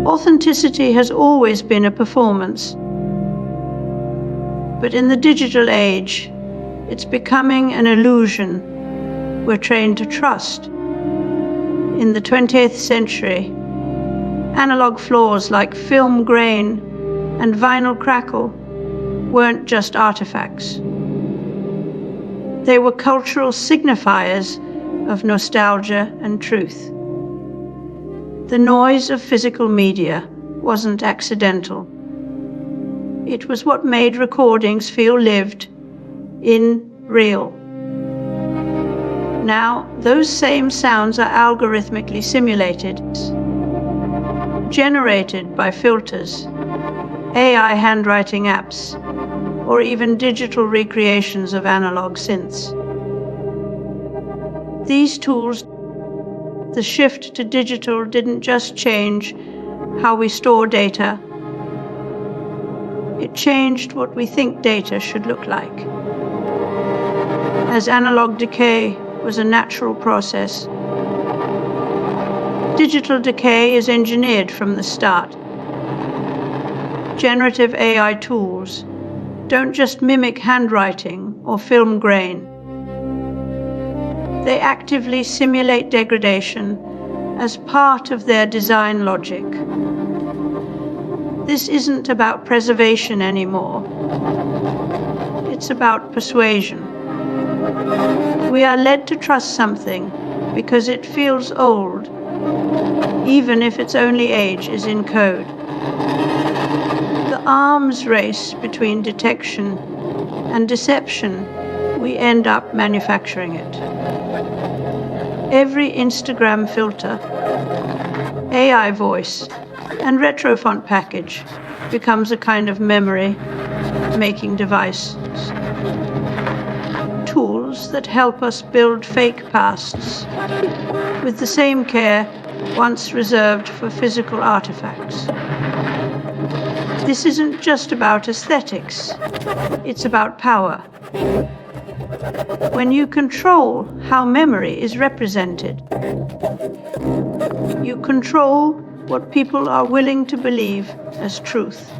Authenticity has always been a performance. But in the digital age, it's becoming an illusion we're trained to trust. In the 20th century, analog flaws like film grain and vinyl crackle weren't just artifacts. They were cultural signifiers of nostalgia and truth. The noise of physical media wasn't accidental. It was what made recordings feel lived in, real. Now, those same sounds are algorithmically simulated, generated by filters, AI handwriting apps, or even digital recreations of analog synths. These tools, the shift to digital didn't just change how we store data, it changed what we think data should look like. As analog decay was a natural process, digital decay is engineered from the start. Generative AI tools don't just mimic handwriting or film grain. They actively simulate degradation as part of their design logic. This isn't about preservation anymore. It's about persuasion. We are led to trust something because it feels old, even if its only age is in code. The arms race between detection and deception, we end up manufacturing it. Every Instagram filter, AI voice, and retrofont package becomes a kind of memory-making device. Tools that help us build fake pasts with the same care once reserved for physical artifacts. This isn't just about aesthetics, it's about power. When you control how memory is represented, you control what people are willing to believe as truth.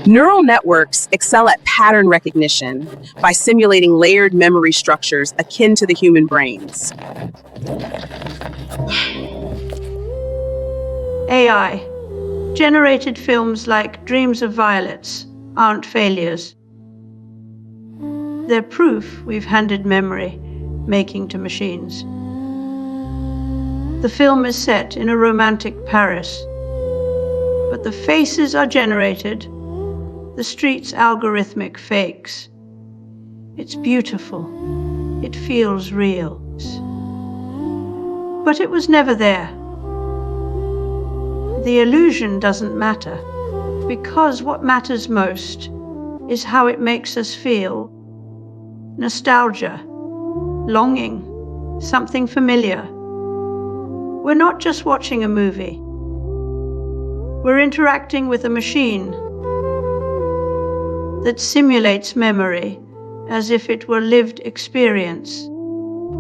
Neural networks excel at pattern recognition by simulating layered memory structures akin to the human brains. AI generated films like Dreams of Violets aren't failures. They're proof we've handed memory making to machines. The film is set in a romantic Paris, but the faces are generated, the streets algorithmic fakes. It's beautiful. It feels real. But it was never there. The illusion doesn't matter, because what matters most is how it makes us feel. Nostalgia, longing, something familiar. We're not just watching a movie. We're interacting with a machine that simulates memory as if it were lived experience.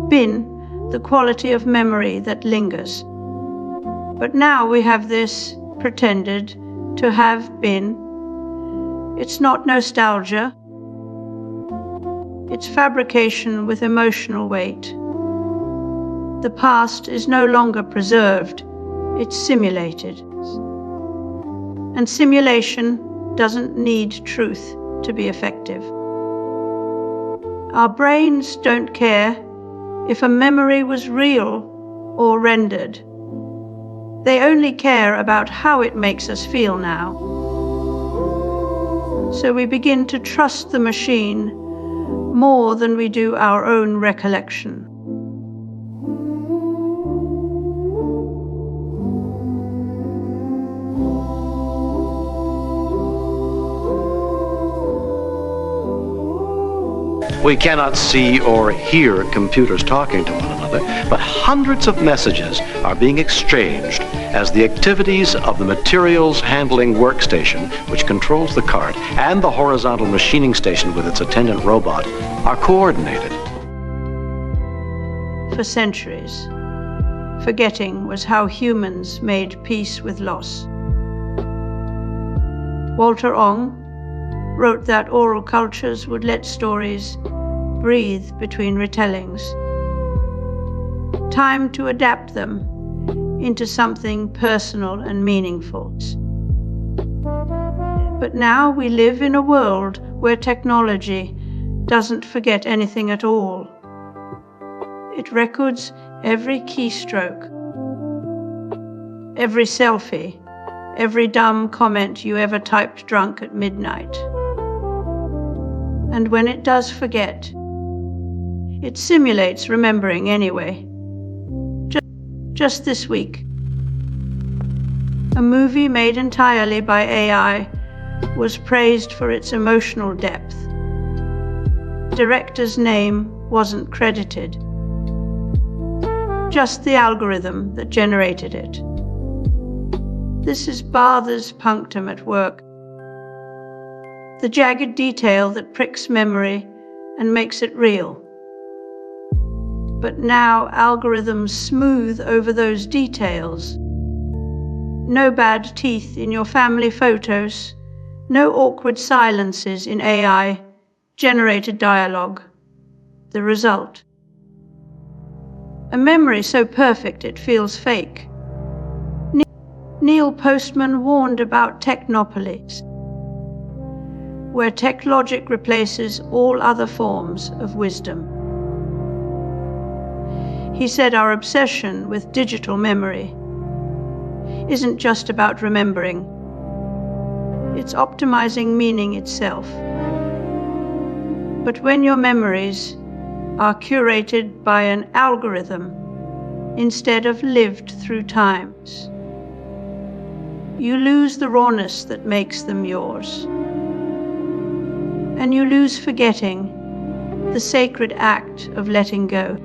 Been, the quality of memory that lingers. But now we have this pretended to have been. It's not nostalgia. It's fabrication with emotional weight. The past is no longer preserved. It's simulated. And simulation doesn't need truth to be effective. Our brains don't care if a memory was real or rendered. They only care about how it makes us feel now. So we begin to trust the machine more than we do our own recollection. We cannot see or hear computers talking to one another, but hundreds of messages are being exchanged as the activities of the materials handling workstation, which controls the cart, and the horizontal machining station with its attendant robot are coordinated. For centuries, forgetting was how humans made peace with loss. Walter Ong wrote that oral cultures would let stories breathe between retellings. Time to adapt them into something personal and meaningful. But now we live in a world where technology doesn't forget anything at all. It records every keystroke, every selfie, every dumb comment you ever typed drunk at midnight. And when it does forget, it simulates remembering anyway. Just this week, a movie made entirely by AI was praised for its emotional depth. The director's name wasn't credited, just the algorithm that generated it. This is Barther's punctum at work. The jagged detail that pricks memory and makes it real. But now algorithms smooth over those details. No bad teeth in your family photos, no awkward silences in AI-generated dialogue. The result: a memory so perfect it feels fake. Neil Postman warned about technopolies, where tech logic replaces all other forms of wisdom. He said our obsession with digital memory isn't just about remembering. It's optimizing meaning itself. But when your memories are curated by an algorithm instead of lived through times, you lose the rawness that makes them yours. And you lose forgetting, the sacred act of letting go.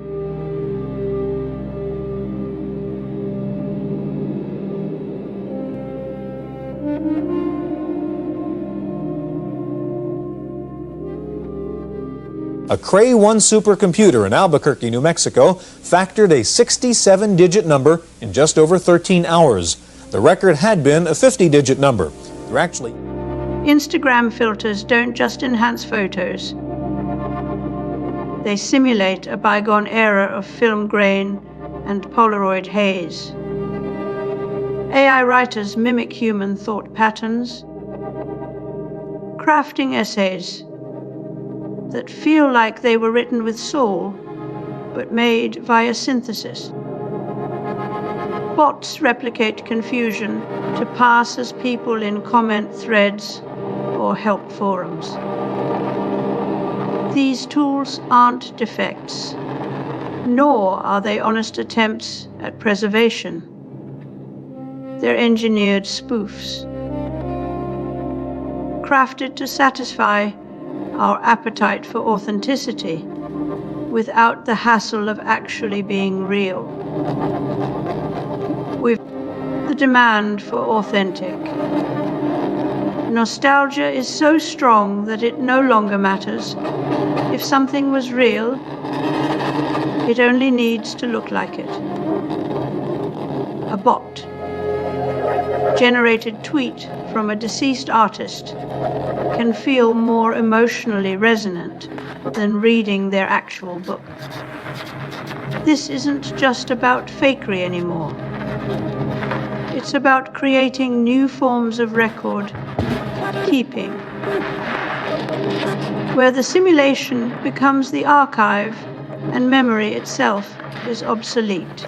A Cray 1 supercomputer in Albuquerque, New Mexico, factored a 67-digit number in just over 13 hours. The record had been a 50-digit number. They're actually... Instagram filters don't just enhance photos. They simulate a bygone era of film grain and Polaroid haze. AI writers mimic human thought patterns, crafting essays that feel like they were written with soul, but made via synthesis. Bots replicate confusion to pass as people in comment threads or help forums. These tools aren't defects, nor are they honest attempts at preservation. They're engineered spoofs, crafted to satisfy our appetite for authenticity without the hassle of actually being real. We've the demand for authentic. Nostalgia is so strong that it no longer matters. If something was real, it only needs to look like it. A bot generated tweet from a deceased artist can feel more emotionally resonant than reading their actual book. This isn't just about fakery anymore. It's about creating new forms of record keeping, where the simulation becomes the archive and memory itself is obsolete.